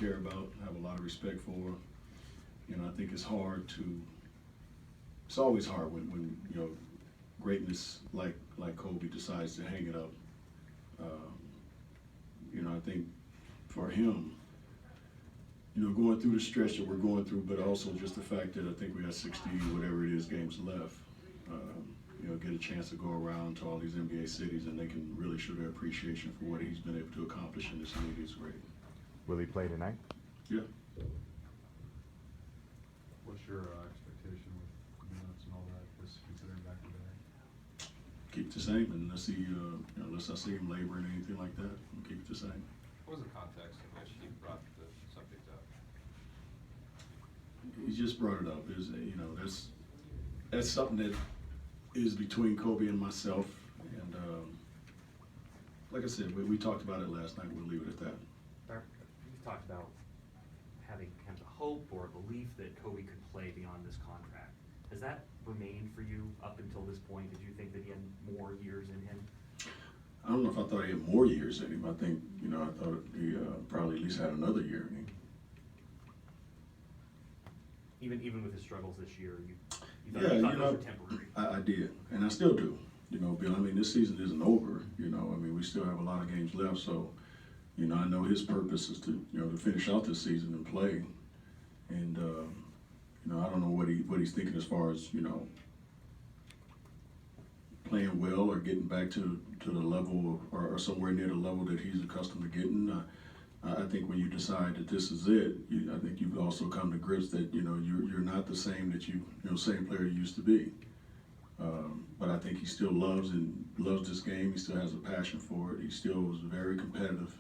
care about, have a lot of respect for. You know, I think it's always hard when you know, greatness like Kobe decides to hang it up. You know, I think for him, you know, going through the stretch that we're going through, but also just the fact that I think we got 60, whatever it is, games left, you know, get a chance to go around to all these NBA cities and they can really show their appreciation for what he's been able to accomplish in this league is great. Will he play tonight? Yeah. What's your expectation with minutes and all that, just considering back to back? Keep it the same, and let's see, you know, unless I see him laboring or anything like that, we'll keep it the same. What was the context in which he brought the subject up? He just brought it up. You know, that's something that is between Kobe and myself, and like I said, we talked about it last night. We'll leave it at that. You've talked about having kind of a hope or a belief that Kobe could play beyond this contract. Has that remained for you up until this point? Did you think that he had more years in him? I don't know if I thought he had more years in him. I think, you know, I thought he probably at least had another year in him. Even with his struggles this year, you Yeah, thought you those know, were temporary. I did, and I still do. You know, Bill, I mean, this season isn't over. You know, I mean, we still have a lot of games left, so, you know, I know his purpose is to, you know, to finish out this season and play. And, you know, I don't know what he's thinking as far as, you know, playing well or getting back to the level or somewhere near the level that he's accustomed to getting. I think when you decide that this is it, I think you've also come to grips that, you know, you're not the same that you know, same player you used to be. But I think he still loves this game. He still has a passion for it. He still is very competitive,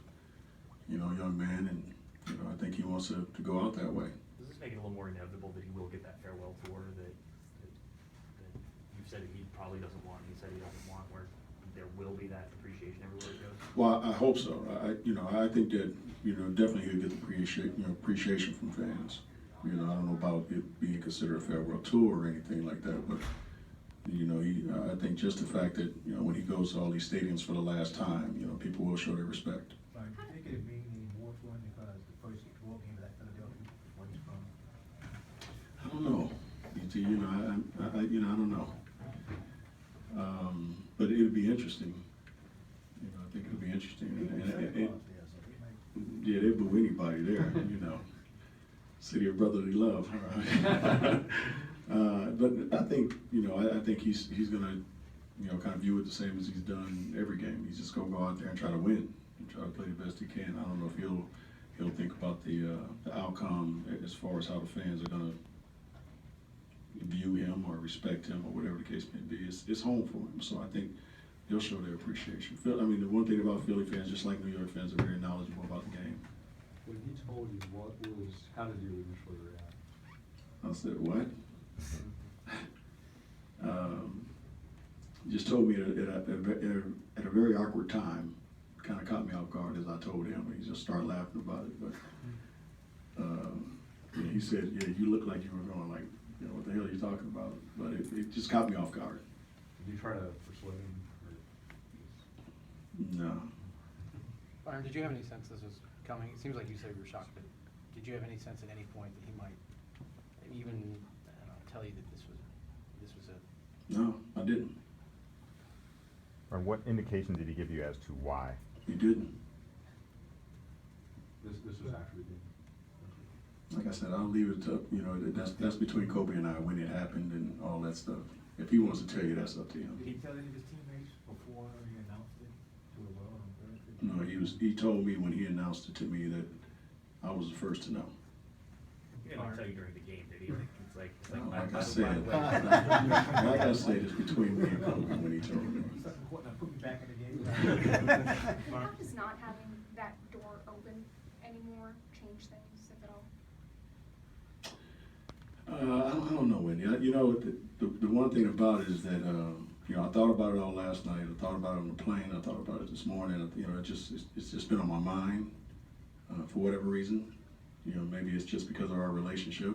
you know, young man, and, you know, I think he wants to go out that way. Does this make it a little more inevitable that he will get that farewell tour that you've said he probably doesn't want, he said he doesn't want, where there will be that appreciation everywhere he goes? Well, I hope so. I think that, you know, definitely he'll get the appreciation from fans. You know, I don't know about it being considered a farewell tour or anything like that, but, you know, I think just the fact that, you know, when he goes to all these stadiums for the last time, you know, people will show their respect. Like, do you think it mean any more to him because the first ball game of that Philadelphia where he's from? I don't know. You know, I don't know. But it'll be interesting. You know, I think it'll be interesting. Yeah, they boo anybody there. You know, city of brotherly love. But I think, you know, I think he's gonna, you know, kind of view it the same as he's done every game. He's just gonna go out there and try to win and try to play the best he can. I don't know if he'll think about the outcome as far as how the fans are gonna view him or respect him or whatever the case may be. It's home for him, so I think they'll show their appreciation. I mean, the one thing about Philly fans, just like New York fans, are very knowledgeable about the game. When he told you, how did you initially react? I said, what? Just told me at a very awkward time. Kind of caught me off guard as I told him. He just started laughing about it. But yeah, he said, yeah, you look like you were going like, you know, what the hell are you talking about? But it just caught me off guard. Did you try to persuade him? No. Byron, did you have any sense this was coming? It seems like you said you were shocked, but did you have any sense at any point that he might even tell you that this was a? No, I didn't. Or what indication did he give you as to why? He didn't. This was after the game. Like I said, I'll leave it to, you know, that's between Kobe and I when it happened and all that stuff. If he wants to tell you, that's up to him. Did he tell any of his teammates before he announced it to the world on Thursday? No, he told me when he announced it to me that I was the first to know. He didn't tell you during the game, did he? It's like, No, like I by the said, way. like I said, it's between me and Kobe when he told me. Second quarter, now put me back in the game. How does not having that door open anymore change things, if at all? I don't know, Wendy. You know, the one thing about it is that, you know, I thought about it all last night. I thought about it on the plane. I thought about it this morning. You know, it's just been on my mind for whatever reason. You know, maybe it's just because of our relationship.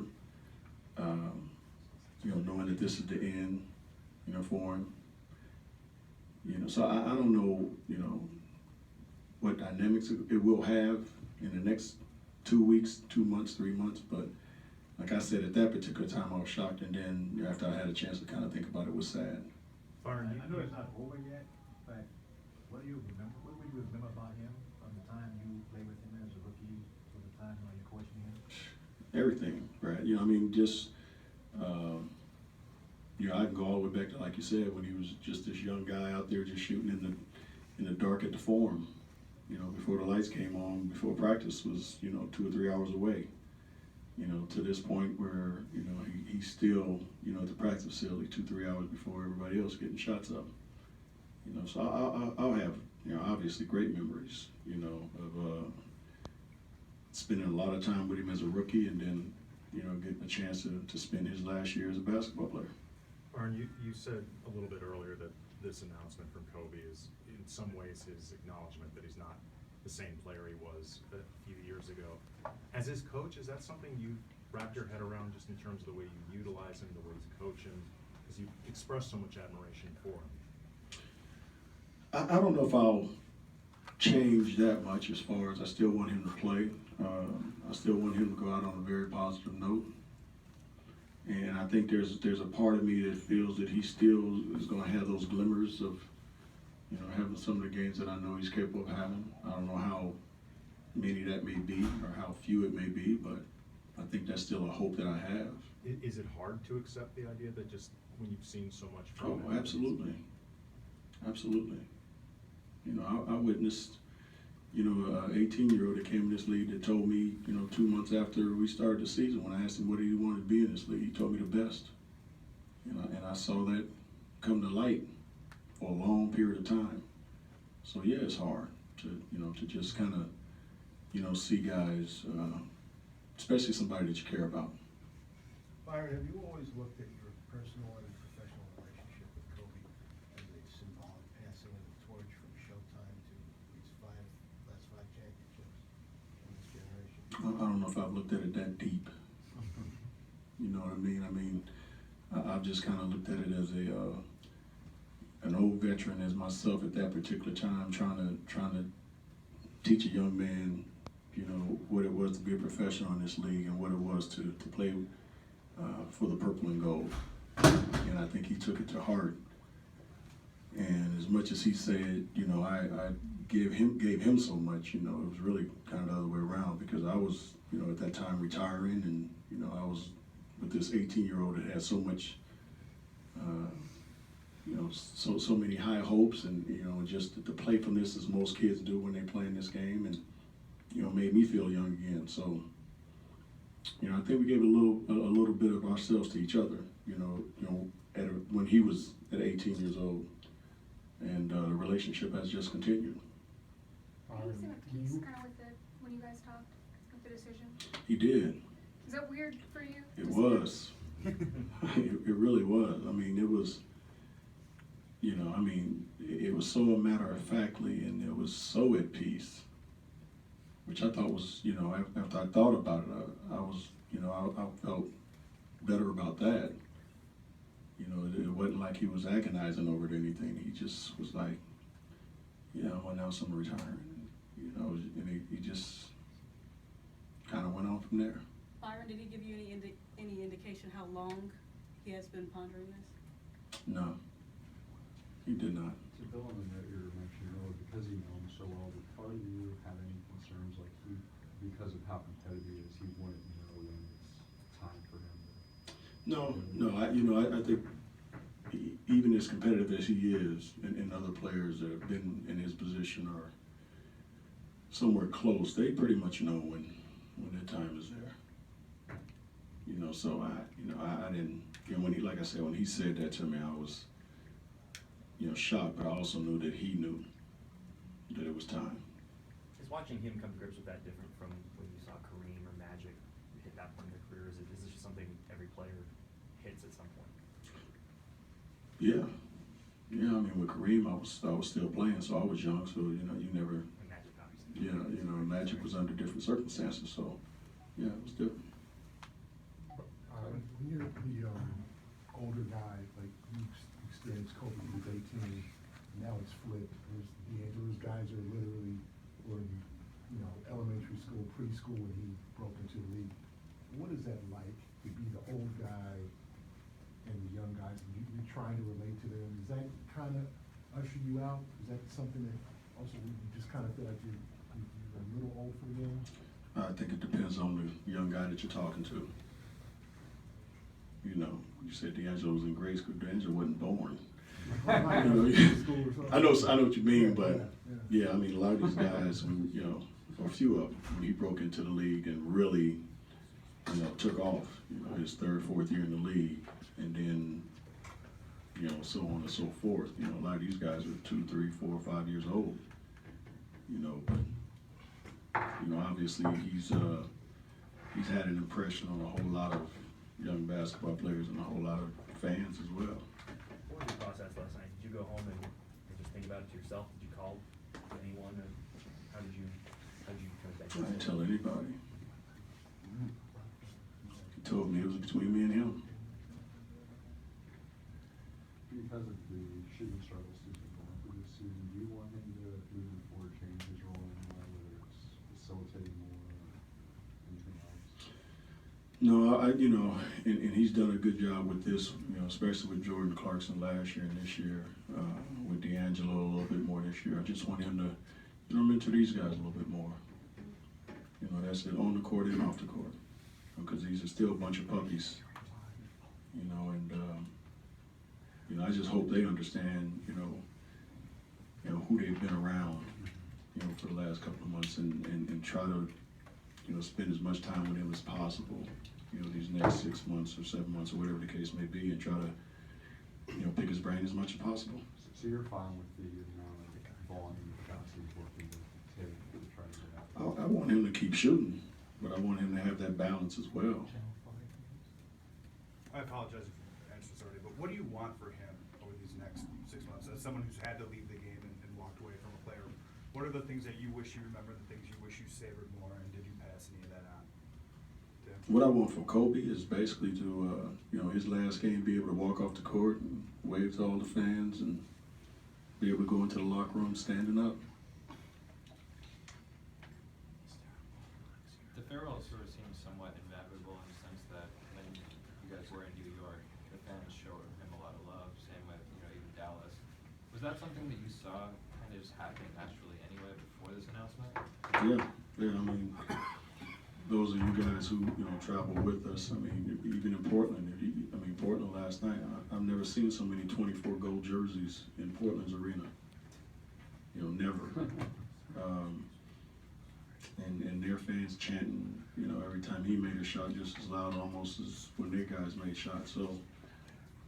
You know, knowing that this is the end, you know, for him. You know, so I don't know, you know, what dynamics it will have in the next 2 weeks, 2 months, 3 months, but like I said, at that particular time, I was shocked, and then after I had a chance to kind of think about it, was sad. Byron, I know it's not over yet, but what do you remember, what would you remember about him from the time you played with him as a rookie to the time you're coaching him? Everything, right? You know, I mean, just, you know, I can go all the way back to, like you said, when he was just this young guy out there just shooting in the dark at the Forum, you know, before the lights came on, before practice was, you know, 2 or 3 hours away. You know, to this point where, you know, he's still, you know, at the practice facility 2 or 3 hours before everybody else getting shots up. You know, so I'll have, you know, obviously great memories, you know, of spending a lot of time with him as a rookie, and then, you know, getting a chance to spend his last year as a basketball player. Byron, you said a little bit earlier that this announcement from Kobe is in some ways his acknowledgement that he's not the same player he was a few years ago. As his coach, is that something you wrap your head around, just in terms of the way you utilize him, the way you coach him? Because you express so much admiration for him. I don't know if I'll change that much as far as I still want him to play. I still want him to go out on a very positive note. And I think there's a part of me that feels that he still is going to have those glimmers of, you know, having some of the games that I know he's capable of having. I don't know how many that may be or how few it may be, but I think that's still a hope that I have. Is it hard to accept the idea that just when you've seen so much from Oh, him? absolutely. Absolutely. You know, I witnessed, you know, an 18-year-old that came in this league that told me, you know, 2 months after we started the season, when I asked him what he wanted to be in this league, he told me the best. You know, and I saw that come to light for a long period of time. So yeah, it's hard to, you know, to just kind of, you know, see guys, especially somebody that you care about. Byron, have you always looked at your personal and professional relationship with Kobe as a symbolic passing of the torch from Showtime to these last five championships in this generation? I don't know if I've looked at it that deep. You know what I mean? I mean, I've just kind of looked at it as an old veteran as myself at that particular time, trying to teach a young man, you know, what it was to be a professional in this league and what it was to play for the purple and gold. And I think he took it to heart. And as much as he said, you know, I gave him so much, you know, it was really kind of the other way around, because I was, you know, at that time retiring, and, you know, I was with this 18-year-old that had so much, you know, so many high hopes, and, you know, just the playfulness as most kids do when they play in this game, and, you know, made me feel young again. So, you know, I think we gave a little bit of ourselves to each other, you know, when he was at 18 years old, and the relationship has just continued. Did he seem at peace kind of with when you guys talked, with the decision? He did. Is that weird for you? It was. It really was. I mean, it was, you know, I mean, it was so matter-of-factly, and it was so at peace, which I thought was, you know, after I thought about it, I was, you know, I felt better about that. You know, it wasn't like he was agonizing over it or anything. He just was like, yeah, well, now I'm retiring. You know, and he just kind of went on from there. Byron, did he give you any indication how long he has been pondering this? No, he did not. To build on the note you were mentioning earlier, because you know him so well, did part of you have any concerns, like because of how competitive he is, he wouldn't know when it's time for him to... I think even as competitive as he is, and other players that have been in his position or somewhere close, they pretty much know when their time is there. You know, so I didn't, you know, when he, like I said, when he said that to me, I was, you know, shocked, but I also knew that he knew that it was time. Is watching him come to grips with that different from when you saw Kareem or Magic hit that point in their career? Is this just something every player hits at some point? Yeah. I mean, with Kareem, I was still playing, so I was young, so, you know, you never, And Magic, obviously. yeah, you know, Magic was under different circumstances, so, yeah, it was different. When you're the older guy, like you experienced Kobe when he was 18, now it's flipped. Those guys are literally, or you know, elementary school, preschool when he broke into the league. What is that like to be the old guy and the young guys? You're trying to relate to them. Does that kind of usher you out? Is that something that also you just kind of feel like you're a little old for the game? I think it depends on the young guy that you're talking to. You know, you said D'Angelo was in grade school. D'Angelo wasn't born. I know what you mean, but yeah, I mean, a lot of these guys, when, you know, or a few of them, when he broke into the league and really, you know, took off, you know, his third, fourth year in the league, and then, you know, so on and so forth. You know, a lot of these guys are 2, 3, 4, 5 years old. You know, but you know, obviously he's had an impression on a whole lot of young basketball players and a whole lot of fans as well. What was your process last night? Did you go home and just think about it to yourself? Did you call anyone? Or how did you kind of think? I didn't tell anybody. He told me it was between me and him. Because of the shooting struggles he's been going through this season, do you want him to moving forward change his role in any way, whether it's facilitating more or anything else? No, you know, and he's done a good job with this, you know, especially with Jordan Clarkson last year and this year, with D'Angelo a little bit more this year. I just want him to, you know, mentor these guys a little bit more. You know, that's it, on the court and off the court, because these are still a bunch of puppies. You know, and you know, I just hope they understand, you know, who they've been around, you know, for the last couple of months, and try to, you know, spend as much time with him as possible, you know, these next 6 months or 7 months or whatever the case may be, and try to, you know, pick his brain as much as possible. So you're fine with the amount of volume of shots he's working with Tate to try to get out? I want him to keep shooting, but I want him to have that balance as well. I apologize if you answered this already, but what do you want for him over these next 6 months? As someone who's had to leave the game and walked away from a player, what are the things that you wish you remember, the things you wish you savored more, and did you pass any of that on to him? What I want for Kobe is basically to, you know, his last game, be able to walk off the court and wave to all the fans and be able to go into the locker room standing up. The farewell sort of seems somewhat inevitable in the sense that when you guys were in New York, the fans showed him a lot of love, same with, you know, even Dallas. Was that something that you saw kind of just happening naturally anyway before this announcement? Yeah, I mean, those of you guys who, you know, travel with us, I mean, even in Portland, Portland last night, I've never seen so many 24 gold jerseys in Portland's arena. You know, never. And their fans chanting, you know, every time he made a shot just as loud almost as when their guys made shots. So,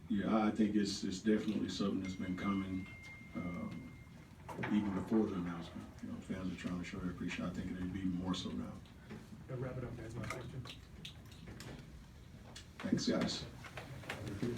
yeah, I think it's definitely something that's been coming even before the announcement. You know, fans are trying to show their appreciation. I think it'd be more so now. Wrap it up, guys. Last question. Thanks, guys.